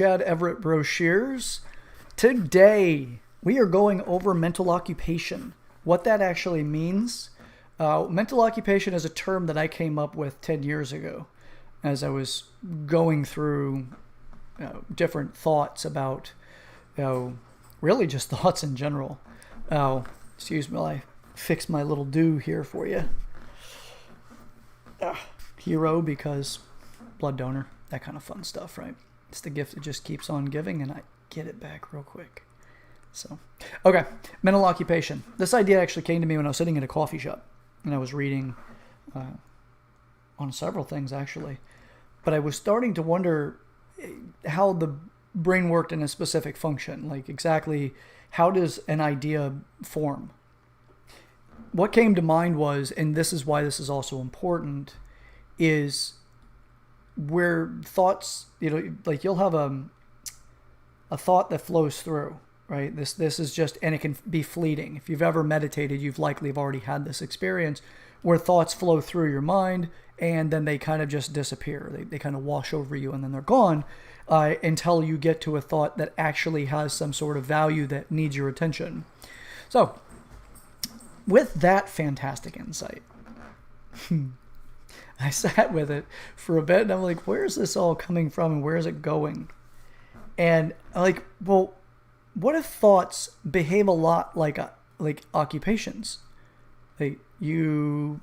Chad Everett Brochures. Today, we are going over mental occupation, what that actually means. Mental occupation is a term that I came up with 10 years ago as I was going through different thoughts about, really just thoughts in general. Excuse me while I fix my little do here for you. Hero because blood donor, that kind of fun stuff, right? It's the gift that just keeps on giving, and I get it back real quick. So, okay, mental occupation. This idea actually came to me when I was sitting in a coffee shop, and I was reading on several things, actually. But I was starting to wonder how the brain worked in a specific function, like exactly how does an idea form? What came to mind was, and this is why this is also important, is where thoughts, like you'll have a thought that flows through, right? This is just, and it can be fleeting. If you've ever meditated, you've likely have already had this experience where thoughts flow through your mind and then they kind of just disappear. They kind of wash over you and then they're gone until you get to a thought that actually has some sort of value that needs your attention. So, with that fantastic insight, I sat with it for a bit and I'm like, where is this all coming from and where is it going? And I'm like, well, what if thoughts behave a lot like occupations? Like you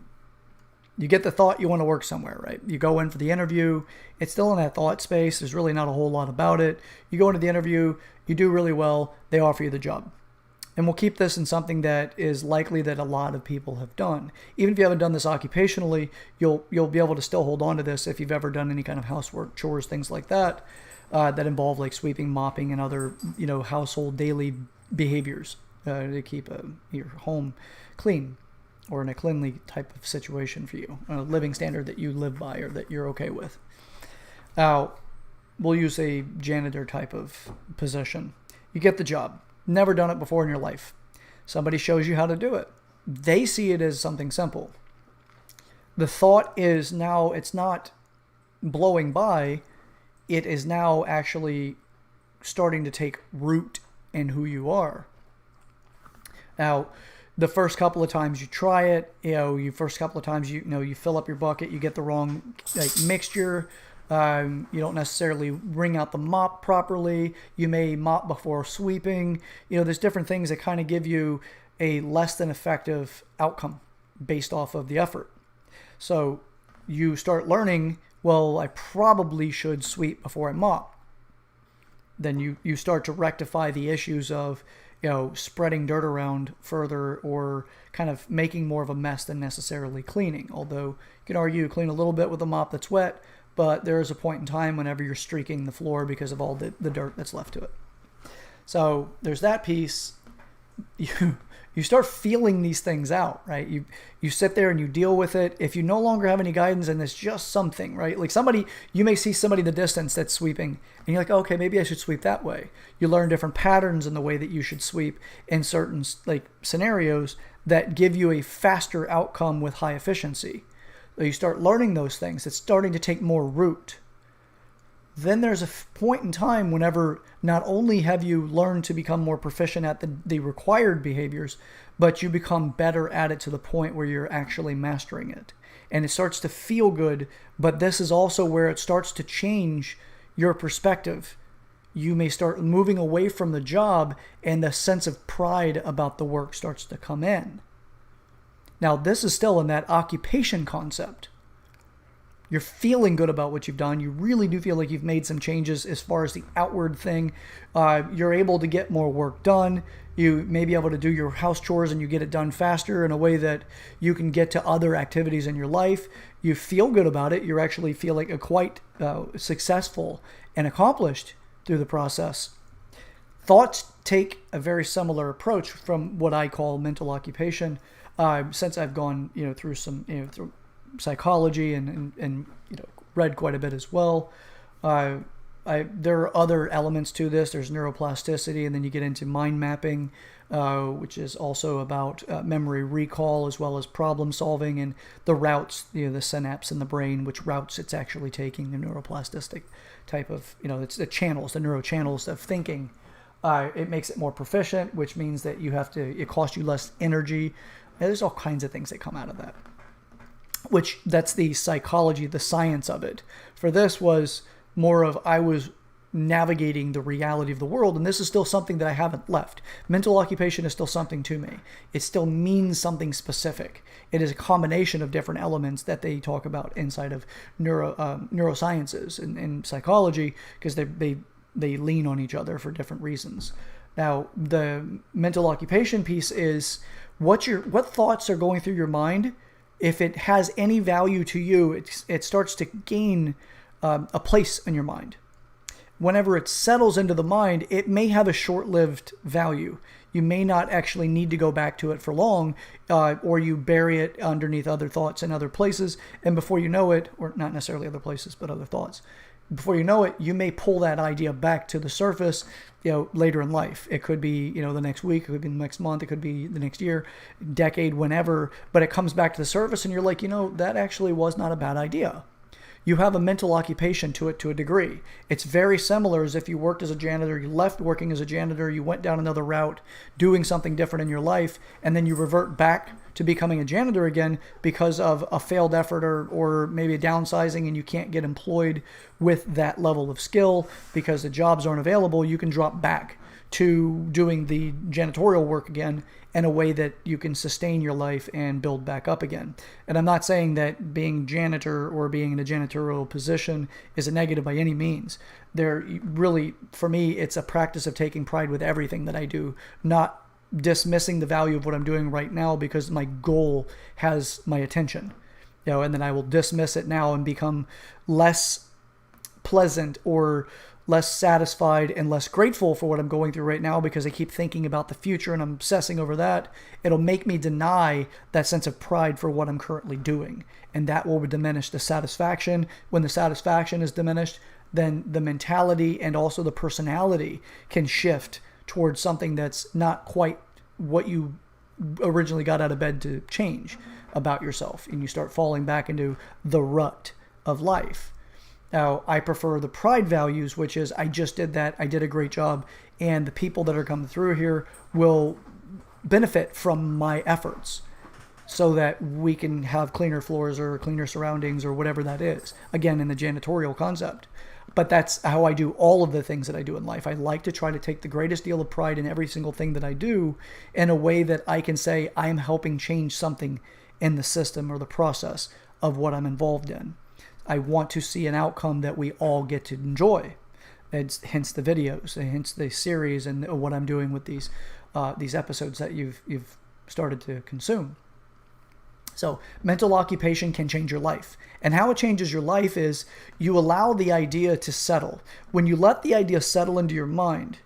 get the thought you want to work somewhere, right? You go in for the interview. It's still in that thought space. There's really not a whole lot about it. You go into the interview. You do really well. They offer you the job. And we'll keep this in something that is likely that a lot of people have done. Even if you haven't done this occupationally, you'll be able to still hold on to this if you've ever done any kind of housework, chores, things like that, that involve like sweeping, mopping, and other household daily behaviors to keep your home clean or in a cleanly type of situation for you, a living standard that you live by or that you're okay with. We'll use a janitor type of position. You get the job. Never done it before in your life. Somebody shows you how to do it. They see it as something simple. The thought is now, it's not blowing by. It is now actually starting to take root in who you are. Now, the first couple of times you try it, you fill up your bucket, you get the wrong mixture. You don't necessarily wring out the mop properly. You may mop before sweeping. There's different things that kind of give you a less than effective outcome based off of the effort. So you start learning, well, I probably should sweep before I mop. Then you start to rectify the issues of, spreading dirt around further or kind of making more of a mess than necessarily cleaning. Although you can argue you clean a little bit with a mop that's wet, but there is a point in time whenever you're streaking the floor because of all the dirt that's left to it. So there's that piece. You start feeling these things out, right? You sit there and you deal with it. If you no longer have any guidance and it's just something, right? Like you may see somebody in the distance that's sweeping and you're like, okay, maybe I should sweep that way. You learn different patterns in the way that you should sweep in certain scenarios that give you a faster outcome with high efficiency. You start learning those things. It's starting to take more root. Then there's a point in time whenever not only have you learned to become more proficient at the required behaviors, but you become better at it to the point where you're actually mastering it. And it starts to feel good, but this is also where it starts to change your perspective. You may start moving away from the job and the sense of pride about the work starts to come in. Now, this is still in that occupation concept. You're feeling good about what you've done. You really do feel like you've made some changes as far as the outward thing. You're able to get more work done. You may be able to do your house chores and you get it done faster in a way that you can get to other activities in your life. You feel good about it. You actually feel like quite successful and accomplished through the process. Thoughts take a very similar approach from what I call mental occupation. Since I've gone, through some, through psychology and read quite a bit as well. there are other elements to this. There's neuroplasticity, and then you get into mind mapping, which is also about memory recall as well as problem solving and the routes, the synapse in the brain, which routes it's actually taking, the neuroplastic type of, it's the channels, the neurochannels of thinking. It makes it more proficient, which means that it costs you less energy. There's all kinds of things that come out of that, which that's the psychology, the science of it. For this was more of, I was navigating the reality of the world, and this is still something that I haven't left. Mental occupation is still something to me. It still means something specific. It is a combination of different elements that they talk about inside of neurosciences and psychology, because they lean on each other for different reasons. Now, the mental occupation piece is what thoughts are going through your mind. If it has any value to you, it starts to gain a place in your mind. Whenever it settles into the mind, it may have a short-lived value. You may not actually need to go back to it for long, or you bury it underneath other thoughts in other places, and before you know it, or not necessarily other places, but other thoughts, before you know it, you may pull that idea back to the surface, later in life. It could be, the next week, it could be the next month, it could be the next year, decade, whenever, but it comes back to the surface and you're like, that actually was not a bad idea. You have a mental occupation to it to a degree. It's very similar as if you worked as a janitor, you left working as a janitor, you went down another route, doing something different in your life, and then you revert back to becoming a janitor again because of a failed effort or maybe a downsizing, and you can't get employed with that level of skill because the jobs aren't available. You can drop back to doing the janitorial work again in a way that you can sustain your life and build back up again. And I'm not saying that being janitor or being in a janitorial position is a negative by any means. For me, it's a practice of taking pride with everything that I do, not dismissing the value of what I'm doing right now because my goal has my attention, and then I will dismiss it now and become less pleasant or less satisfied and less grateful for what I'm going through right now because I keep thinking about the future and I'm obsessing over that. It'll make me deny that sense of pride for what I'm currently doing, and that will diminish the satisfaction. When the satisfaction is diminished, then the mentality and also the personality can shift towards something that's not quite what you originally got out of bed to change about yourself, and you start falling back into the rut of life. Now, I prefer the pride values, which is I just did that, I did a great job, and the people that are coming through here will benefit from my efforts so that we can have cleaner floors or cleaner surroundings or whatever that is. Again, in the janitorial concept. But that's how I do all of the things that I do in life. I like to try to take the greatest deal of pride in every single thing that I do in a way that I can say I'm helping change something in the system or the process of what I'm involved in. I want to see an outcome that we all get to enjoy. It's hence the videos, hence the series, and what I'm doing with these episodes that you've started to consume. So mental occupation can change your life. And how it changes your life is you allow the idea to settle. When you let the idea settle into your mind,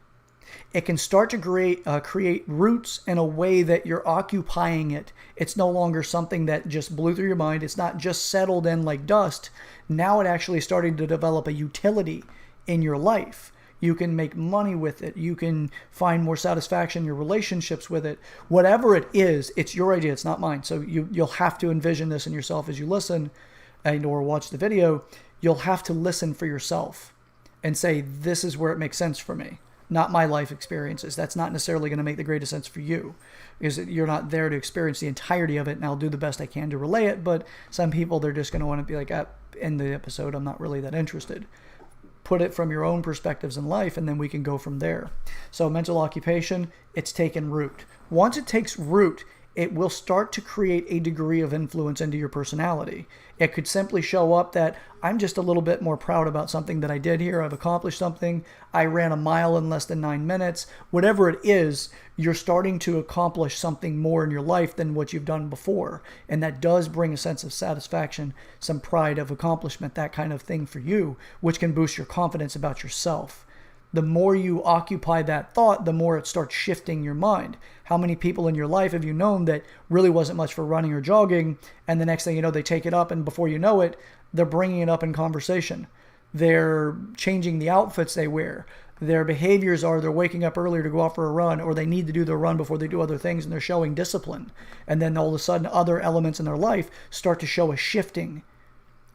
it can start to create roots in a way that you're occupying it. It's no longer something that just blew through your mind. It's not just settled in like dust. Now it actually starting to develop a utility in your life. You can make money with it. You can find more satisfaction in your relationships with it. Whatever it is, it's your idea. It's not mine. So you'll have to envision this in yourself as you listen or watch the video. You'll have to listen for yourself and say, this is where it makes sense for me. Not my life experiences. That's not necessarily going to make the greatest sense for you, because you're not there to experience the entirety of it, and I'll do the best I can to relay it, but some people, they're just going to want to be like, end the episode, I'm not really that interested. Put it from your own perspectives in life, and then we can go from there. So mental occupation, it's taken root. Once it takes root, it will start to create a degree of influence into your personality. It could simply show up that I'm just a little bit more proud about something that I did here. I've accomplished something. I ran a mile in less than 9 minutes. Whatever it is, you're starting to accomplish something more in your life than what you've done before. And that does bring a sense of satisfaction, some pride of accomplishment, that kind of thing for you, which can boost your confidence about yourself. The more you occupy that thought, the more it starts shifting your mind. How many people in your life have you known that really wasn't much for running or jogging, and the next thing you know, they take it up, and before you know it, they're bringing it up in conversation. They're changing the outfits they wear. Their behaviors are they're waking up earlier to go out for a run, or they need to do their run before they do other things, and they're showing discipline. And then all of a sudden other elements in their life start to show a shifting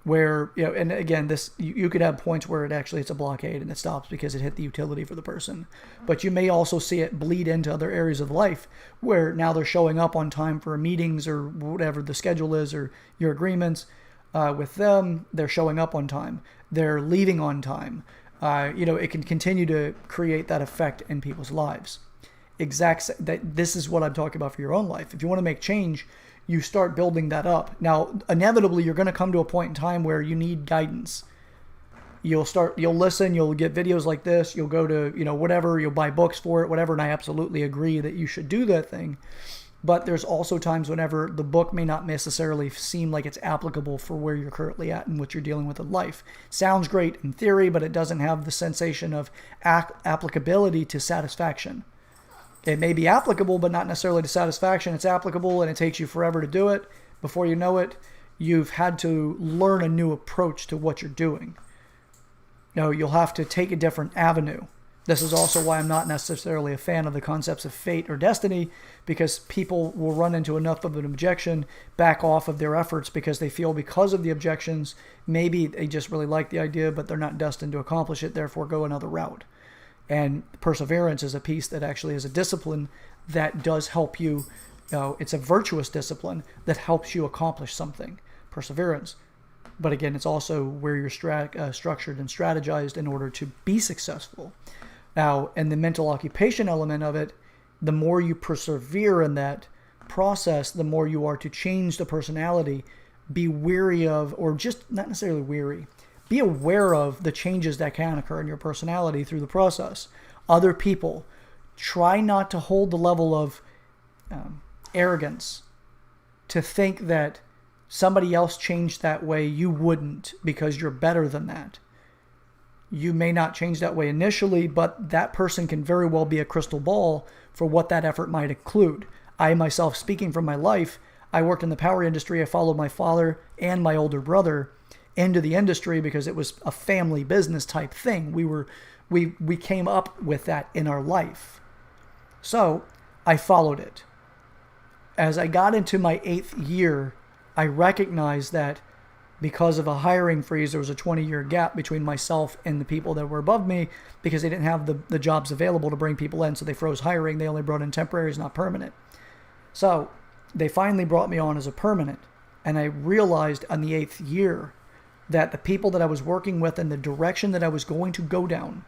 where, and again, this you could have points where it's a blockade and it stops because it hit the utility for the person. But you may also see it bleed into other areas of life where now they're showing up on time for meetings or whatever the schedule is or your agreements with them. They're showing up on time. They're leaving on time. It can continue to create that effect in people's lives. This is what I'm talking about for your own life. If you want to make change, you start building that up. Now, inevitably, you're going to come to a point in time where you need guidance. You'll listen, you'll get videos like this, you'll go to, whatever, you'll buy books for it, whatever, and I absolutely agree that you should do that thing. But there's also times whenever the book may not necessarily seem like it's applicable for where you're currently at and what you're dealing with in life. Sounds great in theory, but it doesn't have the sensation of applicability to satisfaction. It may be applicable, but not necessarily to satisfaction. It's applicable and it takes you forever to do it. Before you know it, you've had to learn a new approach to what you're doing. You'll have to take a different avenue. This is also why I'm not necessarily a fan of the concepts of fate or destiny, because people will run into enough of an objection, back off of their efforts because they feel because of the objections, maybe they just really like the idea, but they're not destined to accomplish it, therefore go another route. And perseverance is a piece that actually is a discipline that does help you. It's a virtuous discipline that helps you accomplish something. Perseverance. But again, it's also where you're structured and strategized in order to be successful. Now, in the mental occupation element of it, the more you persevere in that process, the more you are to change the personality. Be weary of, or just not necessarily weary, be aware of the changes that can occur in your personality through the process. Other people, try not to hold the level of arrogance to think that somebody else changed that way, you wouldn't, because you're better than that. You may not change that way initially, but that person can very well be a crystal ball for what that effort might include. I myself, speaking from my life, I worked in the power industry. I followed my father and my older brother into the industry because it was a family business type thing. We came up with that in our life. So I followed it. As I got into my 8th year, I recognized that because of a hiring freeze, there was a 20-year gap between myself and the people that were above me because they didn't have the jobs available to bring people in, so they froze hiring. They only brought in temporaries, not permanent. So they finally brought me on as a permanent, and I realized on the 8th year that the people that I was working with and the direction that I was going to go down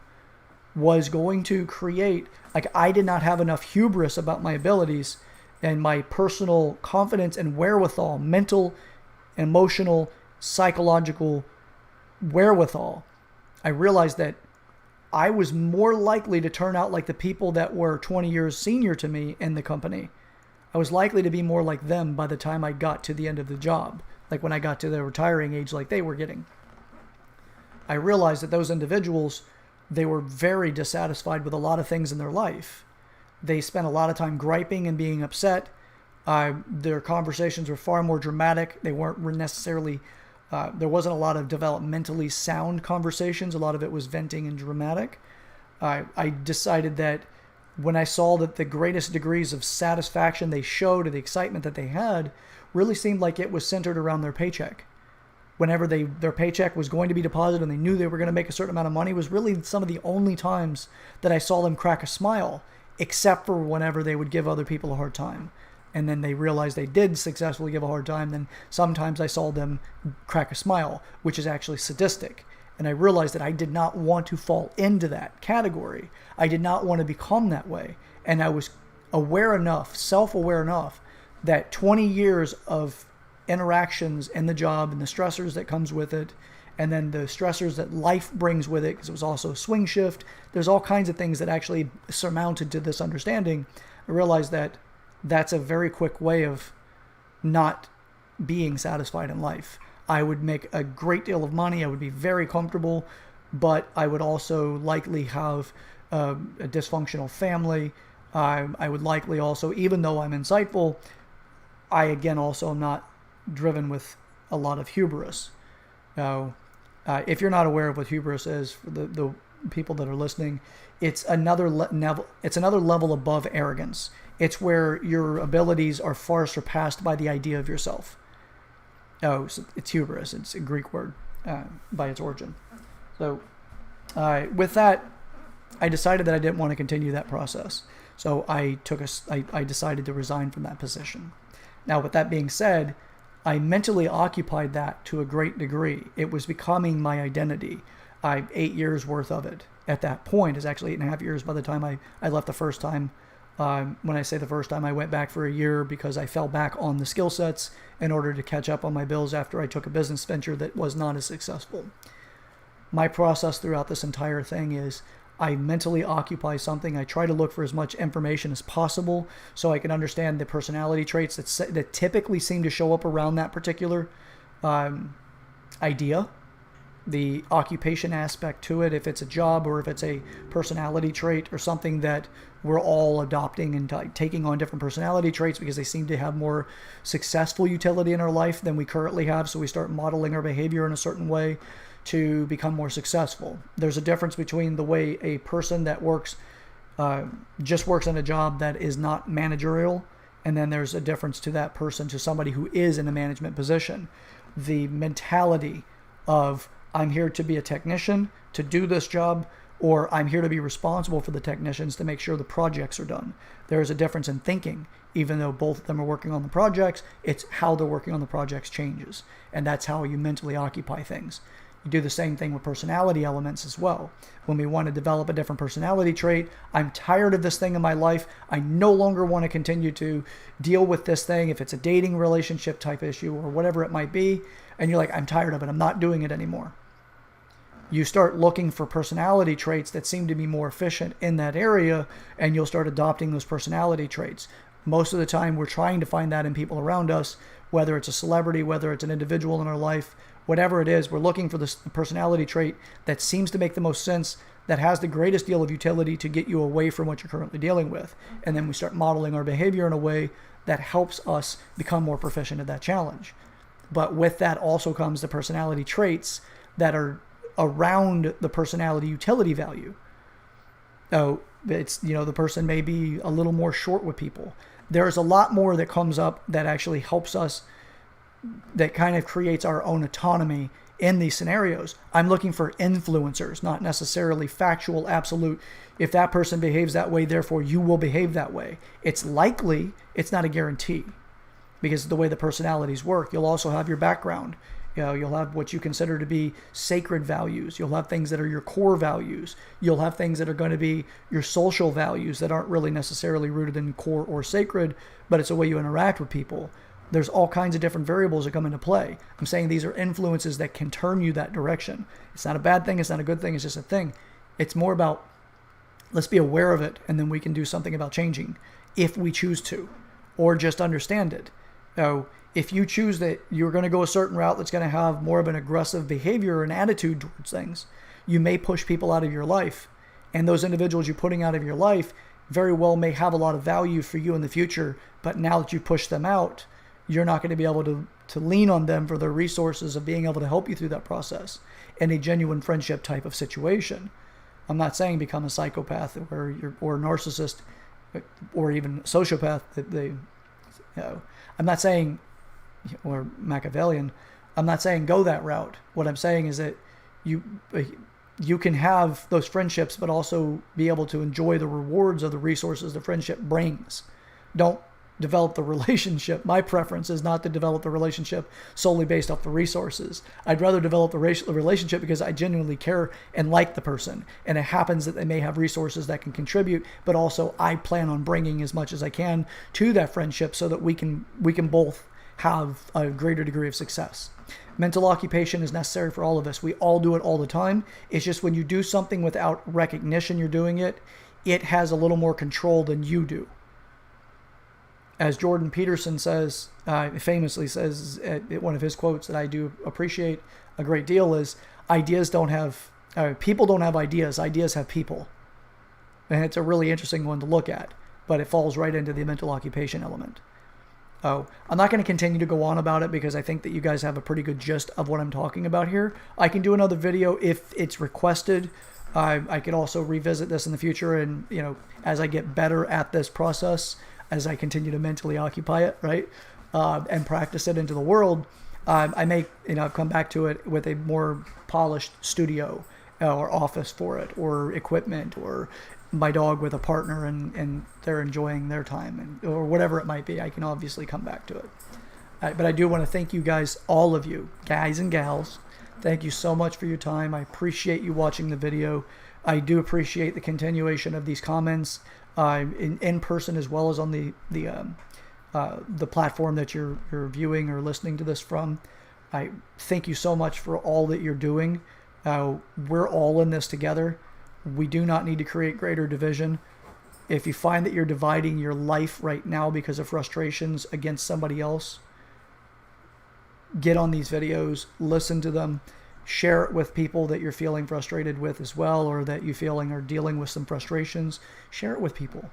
was going to create, I did not have enough hubris about my abilities and my personal confidence and wherewithal, mental, emotional, psychological wherewithal. I realized that I was more likely to turn out like the people that were 20 years senior to me in the company. I was likely to be more like them by the time I got to the end of the job, like when I got to the retiring age like they were getting. I realized that those individuals, they were very dissatisfied with a lot of things in their life. They spent a lot of time griping and being upset. Their conversations were far more dramatic. They weren't necessarily, there wasn't a lot of developmentally sound conversations. A lot of it was venting and dramatic. I decided that when I saw that the greatest degrees of satisfaction they showed or the excitement that they had really seemed like it was centered around their paycheck. Whenever their paycheck was going to be deposited and they knew they were going to make a certain amount of money was really some of the only times that I saw them crack a smile, except for whenever they would give other people a hard time. And then they realized they did successfully give a hard time, then sometimes I saw them crack a smile, which is actually sadistic. And I realized that I did not want to fall into that category. I did not want to become that way. And I was aware enough, self-aware enough, that 20 years of interactions in the job and the stressors that comes with it, and then the stressors that life brings with it, because it was also a swing shift. There's all kinds of things that actually surmounted to this understanding. I realized that that's a very quick way of not being satisfied in life. I would make a great deal of money. I would be very comfortable, but I would also likely have a dysfunctional family. I would likely also, even though I'm insightful, I again also am not driven with a lot of hubris. Now, If you're not aware of what hubris is, for the people that are listening, it's another level above arrogance. It's where your abilities are far surpassed by the idea of yourself. Oh, so it's hubris. It's a Greek word by its origin. So with that, I decided that I didn't want to continue that process. So I decided to resign from that position. Now, with that being said, I mentally occupied that to a great degree. It was becoming my identity. 8 years worth of it at that point. Is actually 8.5 years by the time I left the first time. When I say the first time, I went back for a year because I fell back on the skill sets in order to catch up on my bills after I took a business venture that was not as successful. My process throughout this entire thing is I mentally occupy something. I try to look for as much information as possible so I can understand the personality traits that typically seem to show up around that particular idea, the occupation aspect to it, if it's a job or if it's a personality trait or something that we're all adopting and taking on different personality traits because they seem to have more successful utility in our life than we currently have. So we start modeling our behavior in a certain way to become more successful. There's a difference between the way a person that just works in a job that is not managerial, and then there's a difference to that person to somebody who is in a management position. The mentality of I'm here to be a technician, to do this job, or I'm here to be responsible for the technicians to make sure the projects are done. There is a difference in thinking. Even though both of them are working on the projects, it's how they're working on the projects changes. And that's how you mentally occupy things. You do the same thing with personality elements as well. When we want to develop a different personality trait, I'm tired of this thing in my life. I no longer want to continue to deal with this thing. If it's a dating relationship type issue or whatever it might be, and you're like, I'm tired of it. I'm not doing it anymore. You start looking for personality traits that seem to be more efficient in that area, and you'll start adopting those personality traits. Most of the time, we're trying to find that in people around us, whether it's a celebrity, whether it's an individual in our life, whatever it is, we're looking for the personality trait that seems to make the most sense, that has the greatest deal of utility to get you away from what you're currently dealing with. And then we start modeling our behavior in a way that helps us become more proficient at that challenge. But with that also comes the personality traits that are around the personality utility value. Oh, it's, the person may be a little more short with people. There's a lot more that comes up that actually helps us, that kind of creates our own autonomy in these scenarios. I'm looking for influencers, not necessarily factual, absolute. If that person behaves that way, therefore you will behave that way. It's likely, it's not a guarantee, because of the way the personalities work. You'll also have your background. You'll have what you consider to be sacred values. You'll have things that are your core values. You'll have things that are going to be your social values that aren't really necessarily rooted in core or sacred, but it's a way you interact with people. There's all kinds of different variables that come into play. I'm saying these are influences that can turn you that direction. It's not a bad thing. It's not a good thing. It's just a thing. It's more about, let's be aware of it, and then we can do something about changing if we choose to, or just understand it. If you choose that you're going to go a certain route that's going to have more of an aggressive behavior and attitude towards things, you may push people out of your life. And those individuals you're putting out of your life very well may have a lot of value for you in the future, but now that you push them out, you're not going to be able to lean on them for their resources of being able to help you through that process in a genuine friendship type of situation. I'm not saying become a psychopath or a narcissist or even a sociopath. I'm not saying, or Machiavellian, I'm not saying go that route. What I'm saying is that you can have those friendships, but also be able to enjoy the rewards of the resources the friendship brings. Don't develop the relationship. My preference is not to develop the relationship solely based off the resources. I'd rather develop the relationship because I genuinely care and like the person. And it happens that they may have resources that can contribute, but also I plan on bringing as much as I can to that friendship so that we can both have a greater degree of success. Mental occupation is necessary for all of us. We all do it all the time. It's just when you do something without recognition you're doing it, it has a little more control than you do. As Jordan Peterson says, famously says, one of his quotes that I do appreciate a great deal is, people don't have ideas, ideas have people. And it's a really interesting one to look at, but it falls right into the mental occupation element. Oh, I'm not going to continue to go on about it because I think that you guys have a pretty good gist of what I'm talking about here. I can do another video if it's requested. I could also revisit this in the future, and as I get better at this process, as I continue to mentally occupy it, right, and practice it into the world, I may come back to it with a more polished studio or office for it, or equipment, or my dog with a partner and they're enjoying their time, or whatever it might be. I can obviously come back to it. But I do want to thank you guys, all of you, guys and gals. Thank you so much for your time. I appreciate you watching the video. I do appreciate the continuation of these comments in person, as well as on the platform that you're viewing or listening to this from. I thank you so much for all that you're doing. We're all in this together. We do not need to create greater division. If you find that you're dividing your life right now because of frustrations against somebody else, get on these videos, listen to them, share it with people that you're feeling frustrated with as well, or that you feeling are dealing with some frustrations. Share it with people.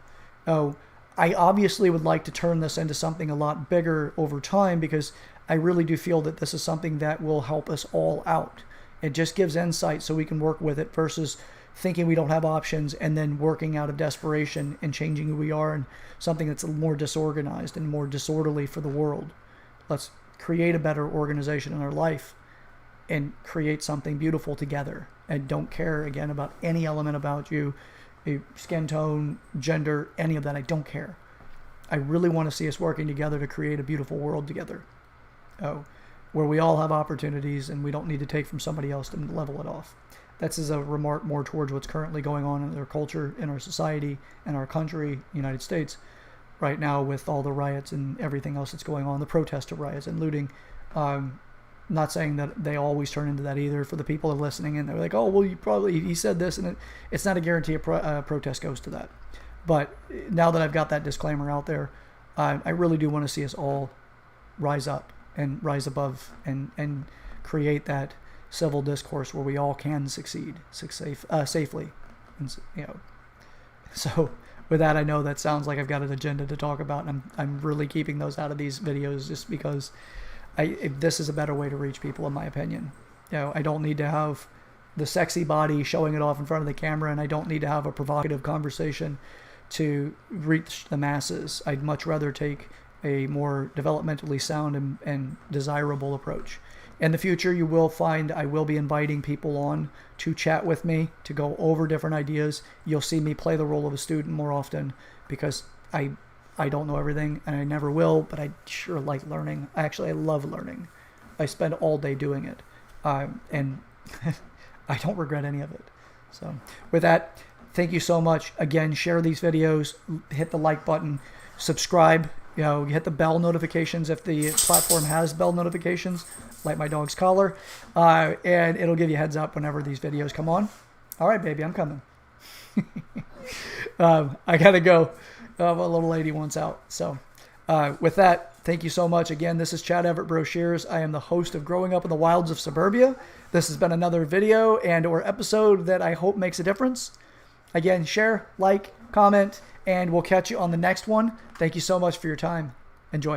I obviously would like to turn this into something a lot bigger over time, because I really do feel that this is something that will help us all out. It just gives insight so we can work with it, versus thinking we don't have options and then working out of desperation and changing who we are and something that's more disorganized and more disorderly for the world. Let's create a better organization in our life and create something beautiful together, and don't care again about any element about you, skin tone, gender, any of that. I don't care. I really want to see us working together to create a beautiful world together, where we all have opportunities and we don't need to take from somebody else to level it off. That's as a remark more towards what's currently going on in our culture, in our society, in our country, United States, right now, with all the riots and everything else that's going on, the protest of riots and looting. Not saying that they always turn into that either. For the people that are listening, and they're like, oh, well, he said this, and it's not a guarantee a protest goes to that. But now that I've got that disclaimer out there, I really do want to see us all rise up and rise above and create that civil discourse where we all can succeed safely. And, so with that, I know that sounds like I've got an agenda to talk about, and I'm really keeping those out of these videos just because this is a better way to reach people, in my opinion. I don't need to have the sexy body showing it off in front of the camera, and I don't need to have a provocative conversation to reach the masses. I'd much rather take a more developmentally sound and desirable approach. In the future, you will find I will be inviting people on to chat with me, to go over different ideas. You'll see me play the role of a student more often, because I don't know everything, and I never will, but I sure like learning. I love learning. I spend all day doing it, and I don't regret any of it. So with that, thank you so much. Again, share these videos, hit the like button, subscribe, hit the bell notifications if the platform has bell notifications, like my dog's collar, and it'll give you a heads up whenever these videos come on. All right, baby, I'm coming. I gotta go. A little lady wants out. So with that, thank you so much. Again, this is Chad Everett Brochures. I am the host of Growing Up in the Wilds of Suburbia. This has been another video or episode that I hope makes a difference. Again, share, like, comment, and we'll catch you on the next one. Thank you so much for your time. Enjoy.